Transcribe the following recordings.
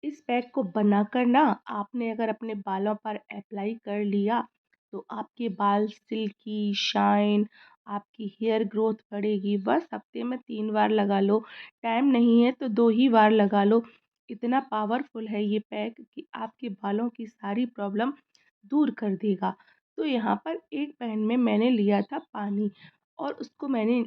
इस पैक को बनाकर ना आपने अगर अपने बालों पर अप्लाई कर लिया तो आपके बाल सिल्की शाइन, आपकी हेयर ग्रोथ बढ़ेगी। बस हफ्ते में 3 बार लगा लो, टाइम नहीं है तो 2 ही बार लगा लो। इतना पावरफुल है ये पैक कि आपके बालों की सारी प्रॉब्लम दूर कर देगा। तो यहाँ पर एक पैन में मैंने लिया था पानी और उसको मैंने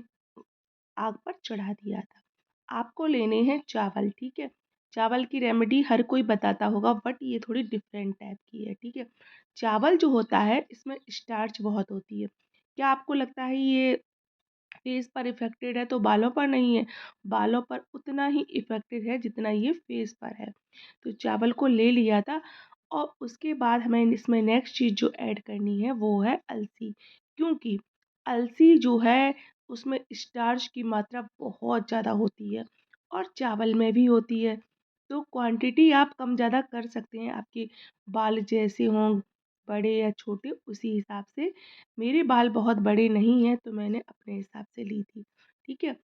आग पर चढ़ा दिया था। आपको लेने हैं चावल, ठीक है? चावल की रेमेडी हर कोई बताता होगा बट ये थोड़ी डिफरेंट टाइप की है, ठीक है? चावल जो होता है इसमें स्टार्च बहुत होती है। क्या आपको लगता है ये फेस पर इफ़ेक्टेड है तो बालों पर नहीं है? बालों पर उतना ही इफ़ेक्टेड है जितना ये फेस पर है। तो चावल को ले लिया था और उसके बाद हमें इसमें नेक्स्ट चीज़ जो ऐड करनी है वो है अलसी। क्योंकि अलसी जो है उसमें स्टार्च की मात्रा बहुत ज़्यादा होती है और चावल में भी होती है। तो क्वांटिटी आप कम ज़्यादा कर सकते हैं, आपके बाल जैसे हों बड़े या छोटे उसी हिसाब से। मेरे बाल बहुत बड़े नहीं हैं तो मैंने अपने हिसाब से ली थी, ठीक है?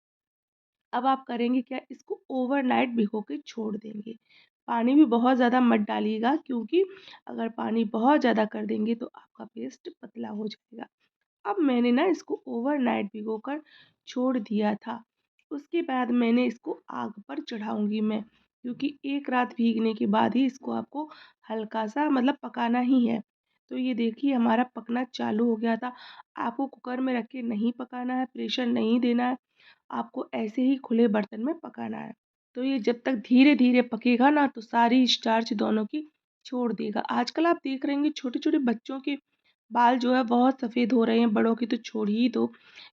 अब आप करेंगे क्या, इसको ओवरनाइट भिगो के छोड़ देंगे। पानी भी बहुत ज़्यादा मत डालिएगा क्योंकि अगर पानी बहुत ज़्यादा कर देंगे तो आपका पेस्ट पतला हो जाएगा। अब मैंने ना इसको ओवरनाइट भिगोकर छोड़ दिया था। उसके बाद मैंने इसको आग पर चढ़ाऊँगी मैं, क्योंकि एक रात भीगने के बाद ही इसको आपको हल्का-सा मतलब पकाना ही है। तो ये देखिए हमारा पकना चालू हो गया था। आपको कुकर में रख के नहीं पकाना है, प्रेशर नहीं देना है, आपको ऐसे ही खुले बर्तन में पकाना है। तो ये जब तक धीरे-धीरे पकेगा ना तो सारी स्टार्च दोनों की छोड़ देगा। आजकल आप देख रहे होंगे छोटे-छोटे बच्चों के बाल जो है बहुत सफ़ेद हो रहे हैं, बड़ों की तो छोड़ ही दो।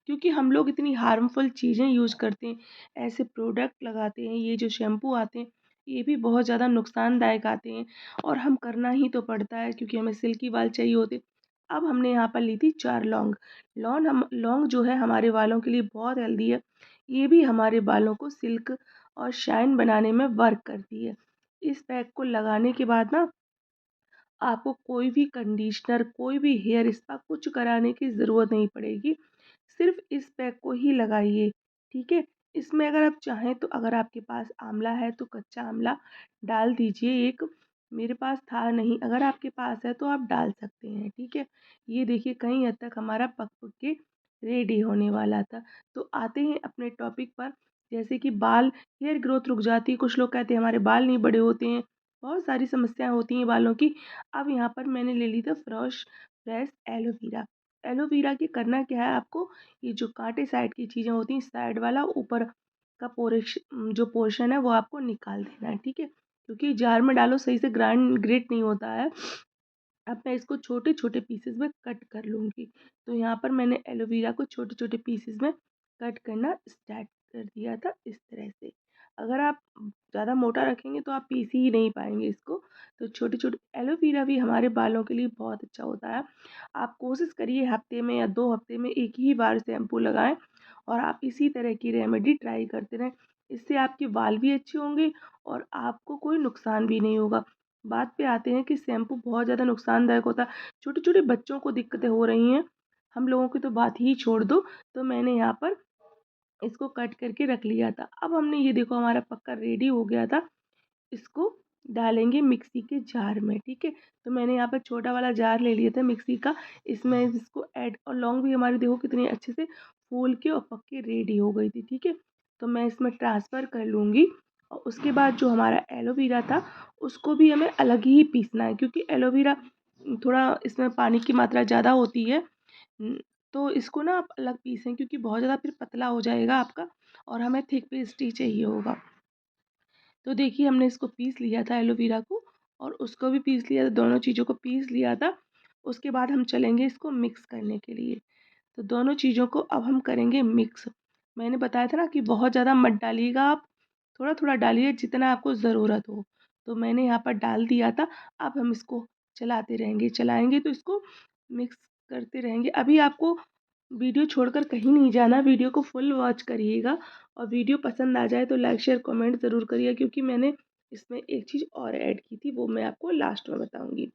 क्योंकि हम लोग इतनी हार्मफुल चीज़ें यूज़ करते हैं, ऐसे प्रोडक्ट लगाते हैं, ये जो शैम्पू आते हैं, ये भी बहुत ज़्यादा नुकसानदायक आते हैं और हम करना ही तो पड़ता है क्योंकि हमें सिल्की बाल चाहिए होते। अब हमने यहाँ पर ली थी 4 लौंग। लौंग जो है हमारे बालों के लिए बहुत हेल्दी है। ये भी हमारे बालों को सिल्क और शाइन बनाने में वर्क करती है। इस पैक को लगाने के बाद ना आपको कोई भी कंडीशनर, कोई भी हेयर स्पा कुछ कराने की ज़रूरत नहीं पड़ेगी। सिर्फ़ इस पैक को ही लगाइए, ठीक है? इसमें अगर आप चाहें तो अगर आपके पास आँवला है तो कच्चा आँवला डाल दीजिए एक, मेरे पास था नहीं, अगर आपके पास है तो आप डाल सकते हैं, ठीक है? ये देखिए कहीं हद तक हमारा पक-पक के रेडी होने वाला था। तो आते हैं अपने टॉपिक पर, जैसे कि बाल हेयर ग्रोथ रुक जाती है, कुछ लोग कहते हैं हमारे बाल नहीं बड़े होते हैं, बहुत सारी समस्याएँ होती हैं बालों की। अब यहाँ पर मैंने ले ली था फ्रेश एलोवेरा। एलोवेरा के करना क्या है आपको, ये जो कांटे साइड की चीज़ें होती हैं साइड वाला ऊपर का जो पोर्शन है वो आपको निकाल देना है, ठीक है? क्योंकि जार में डालो सही से ग्रेट नहीं होता है। अब मैं इसको छोटे-छोटे पीसेज़ में कट कर लूँगी। तो यहाँ पर मैंने एलोवेरा को छोटे-छोटे पीसेज़ में कट करना स्टार्ट कर दिया था इस तरह से। अगर आप ज़्यादा मोटा रखेंगे तो आप पीस ही नहीं पाएँगे इसको। तो छोटे-छोटे एलोवेरा भी हमारे बालों के लिए बहुत अच्छा होता है। आप कोशिश करिए हफ्ते में या 2 हफ्ते में 1 ही बार शैम्पू लगाएँ और आप इसी तरह की रेमेडी ट्राई करते रहें। इससे आपके बाल भी अच्छे होंगे और आपको कोई नुकसान भी नहीं होगा। बात पे आते हैं कि शैम्पू बहुत ज़्यादा नुकसानदायक होता है। छोटे-छोटे बच्चों को दिक्कतें हो रही हैं, हम लोगों की तो बात ही छोड़ दो। तो मैंने यहाँ पर इसको कट करके रख लिया था। अब हमने ये देखो हमारा पक्का रेडी हो गया था। इसको डालेंगे मिक्सी के जार में, ठीक है? तो मैंने यहाँ पर छोटा वाला जार ले लिया था मिक्सी का, इसमें इसको ऐड और लौंग भी हमारी देखो कितनी अच्छे से फूल के और पक के रेडी हो गई थी, ठीक है? तो मैं इसमें ट्रांसफ़र कर लूँगी और उसके बाद जो हमारा एलोवेरा था, उसको भी हमें अलग ही पीसना है क्योंकि एलोवेरा थोड़ा इसमें पानी की मात्रा ज़्यादा होती है। तो इसको ना आप अलग पीसें क्योंकि बहुत ज़्यादा फिर पतला हो जाएगा आपका और हमें थिक पेस्ट ही चाहिए होगा। तो देखिए हमने इसको पीस लिया था एलोवेरा को और उसको भी पीस लिया था, दोनों चीज़ों को पीस लिया था। उसके बाद हम चलेंगे इसको मिक्स करने के लिए। तो दोनों चीज़ों को अब हम करेंगे मिक्स। मैंने बताया था ना कि बहुत ज़्यादा मत डालिएगा आप, थोड़ा-थोड़ा डालिए जितना आपको ज़रूरत हो। तो मैंने यहाँ पर डाल दिया था, अब हम इसको चलाते रहेंगे, चलाएँगे तो इसको मिक्स करते रहेंगे। अभी आपको वीडियो छोड़कर कहीं नहीं जाना, वीडियो को फुल वॉच करिएगा और वीडियो पसंद आ जाए तो लाइक, शेयर, कमेंट ज़रूर करिए क्योंकि मैंने इसमें एक चीज़ और ऐड की थी, वो मैं आपको लास्ट में बताऊँगी।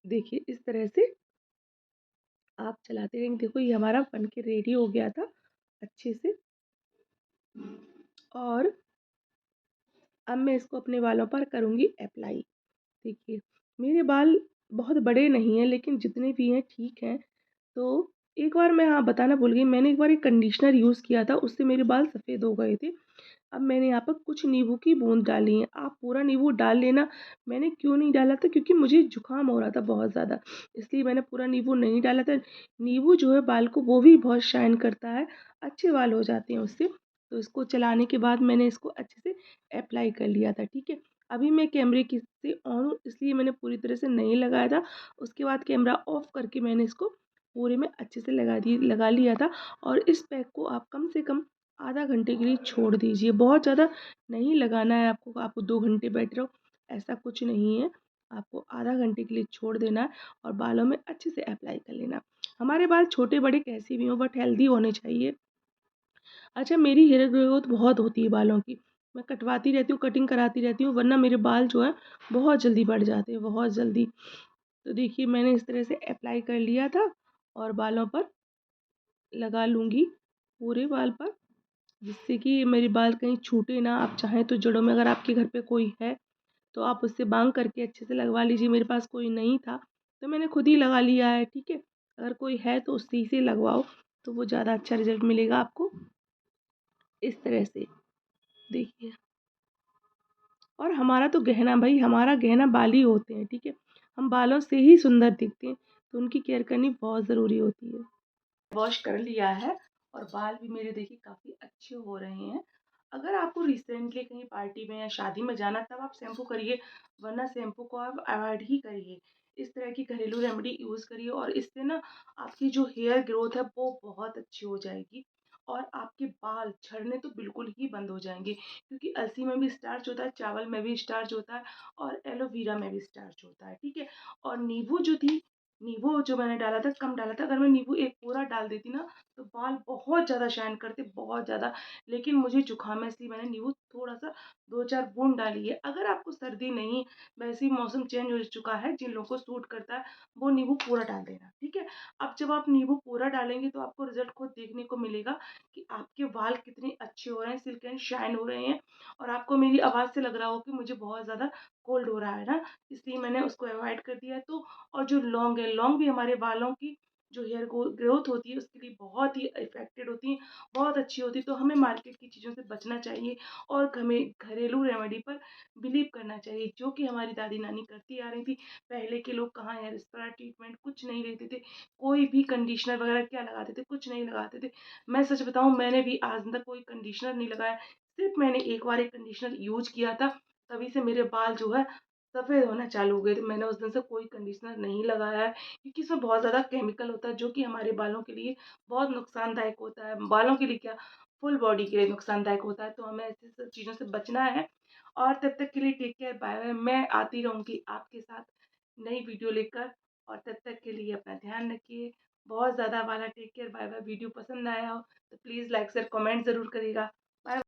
देखिए इस तरह से आप चलाते रहेंगे, देखो ये हमारा बन के रेडी हो गया था अच्छे से और अब मैं इसको अपने बालों पर करूँगी अप्लाई। देखिए, मेरे बाल बहुत बड़े नहीं हैं लेकिन जितने भी हैं ठीक हैं। तो एक बार मैं हाँ, बताना भूल गई, मैंने एक बार एक कंडीशनर यूज़ किया था, उससे मेरे बाल सफ़ेद हो गए थे। अब मैंने यहाँ पर कुछ नींबू की बूँद डाली है, आप पूरा नींबू डाल लेना। मैंने क्यों नहीं डाला था, क्योंकि मुझे ज़ुकाम हो रहा था बहुत ज़्यादा, इसलिए मैंने पूरा नींबू नहीं डाला था। नींबू जो है बाल को वो भी बहुत शाइन करता है, अच्छे बाल हो जाते हैं उससे। तो इसको चलाने के बाद मैंने इसको अच्छे से अप्लाई कर लिया था, ठीक है। अभी मैं कैमरे की से ऑन हूँ, इसलिए मैंने पूरी तरह से नहीं लगाया था। उसके बाद कैमरा ऑफ करके मैंने इसको पूरे में अच्छे से लगा लिया था। और इस पैक को आप कम से कम आधा घंटे के लिए छोड़ दीजिए। बहुत ज़्यादा नहीं लगाना है आपको, आपको 2 घंटे बैठे रहो, ऐसा कुछ नहीं है। आपको आधा घंटे के लिए छोड़ देना है और बालों में अच्छे से अप्लाई कर लेना। हमारे बाल छोटे-बड़े कैसे भी हों बट हेल्दी होने चाहिए। अच्छा, मेरी हेयर ग्रोथ बहुत होती है बालों की। मैं कटवाती रहती हूँ, कटिंग कराती रहती हूँ, वरना मेरे बाल जो हैं बहुत जल्दी बढ़ जाते हैं, बहुत जल्दी। तो देखिए, मैंने इस तरह से अप्लाई कर लिया था और बालों पर लगा लूँगी, पूरे बाल पर, जिससे कि मेरे बाल कहीं छूटे ना। आप चाहें तो जड़ों में, अगर आपके घर पे कोई है तो आप उससे बांध करके अच्छे से लगवा लीजिए। मेरे पास कोई नहीं था तो मैंने खुद ही लगा लिया है, ठीक है। अगर कोई है तो उसी से लगवाओ, तो वो ज़्यादा अच्छा रिजल्ट मिलेगा आपको। इस तरह से देखिए, और हमारा तो गहना, भाई हमारा गहना बाल ही होते हैं, ठीक है। हम बालों से ही सुंदर दिखते हैं, तो उनकी केयर करनी बहुत ज़रूरी होती है। वॉश कर लिया है और बाल भी मेरे देखिए काफ़ी अच्छे हो रहे हैं। अगर आपको रिसेंटली कहीं पार्टी में या शादी में जाना, तब आप शैम्पू करिए, वरना शैम्पू को आप अवॉइड ही करिए। इस तरह की घरेलू रेमेडी यूज़ करिए और इससे ना आपकी जो हेयर ग्रोथ है वो बहुत अच्छी हो जाएगी और आपके बाल झड़ने तो बिल्कुल ही बंद हो जाएँगे, क्योंकि अलसी में भी स्टार्च होता है, चावल में भी स्टार्च होता है और एलोवेरा में भी स्टार्च होता है, ठीक है। और नींबू जो मैंने डाला था, कम डाला था। अगर मैं नींबू एक पूरा डाल देती ना, तो बाल बहुत ज़्यादा शाइन करते, बहुत ज़्यादा। लेकिन मुझे जुकाम है, इसलिए मैंने नींबू थोड़ा-सा 2-4 बूँद डाली है। अगर आपको सर्दी नहीं, वैसे ही मौसम चेंज हो चुका है, जिन लोगों को सूट करता है, वो नींबू पूरा डाल देना, ठीक है। अब जब आप नींबू पूरा डालेंगे तो आपको रिज़ल्ट खुद देखने को मिलेगा कि आपके बाल कितने अच्छे हो रहे हैं, सिल्क एंड शाइन हो रहे हैं। और आपको मेरी आवाज़ से लग रहा हो कि मुझे बहुत ज़्यादा कोल्ड हो रहा है ना, इसलिए मैंने उसको अवॉइड कर दिया है। तो और जो लौंग है, लौंग भी हमारे बालों की जो हेयर ग्रोथ होती है उसके लिए बहुत ही इफ़ेक्टेड होती हैं, बहुत अच्छी होती है। तो हमें मार्केट की चीज़ों से बचना चाहिए और हमें घरेलू रेमेडी पर बिलीव करना चाहिए, जो कि हमारी दादी-नानी करती आ रही थी। पहले के लोग कहाँ हेयर स्पा ट्रीटमेंट कुछ नहीं लेते थे, कोई भी कंडीशनर वगैरह क्या लगाते थे, कुछ नहीं लगाते थे। मैं सच बताऊँ, मैंने भी आज तक कोई कंडीशनर नहीं लगाया, सिर्फ़ मैंने एक बार एक कंडीशनर यूज़ किया था, तभी से मेरे बाल जो है सफ़ेद होना चालू हो गए थे। मैंने उस दिन से कोई कंडीशनर नहीं लगाया है, क्योंकि इसमें बहुत ज़्यादा केमिकल होता है, जो कि हमारे बालों के लिए बहुत नुकसानदायक होता है। बालों के लिए क्या, फुल बॉडी के लिए नुकसानदायक होता है। तो हमें ऐसी सब चीज़ों से बचना है। और तब तक के लिए टेक केयर, बाय बाय। मैं आती रहूँगी आपके साथ नई वीडियो लेकर, और तब तक के लिए अपना ध्यान रखिए। बहुत ज़्यादा वाला take care, bye bye. Video पसंद आया हो तो प्लीज़ लाइक शेयर कमेंट ज़रूर करिएगा।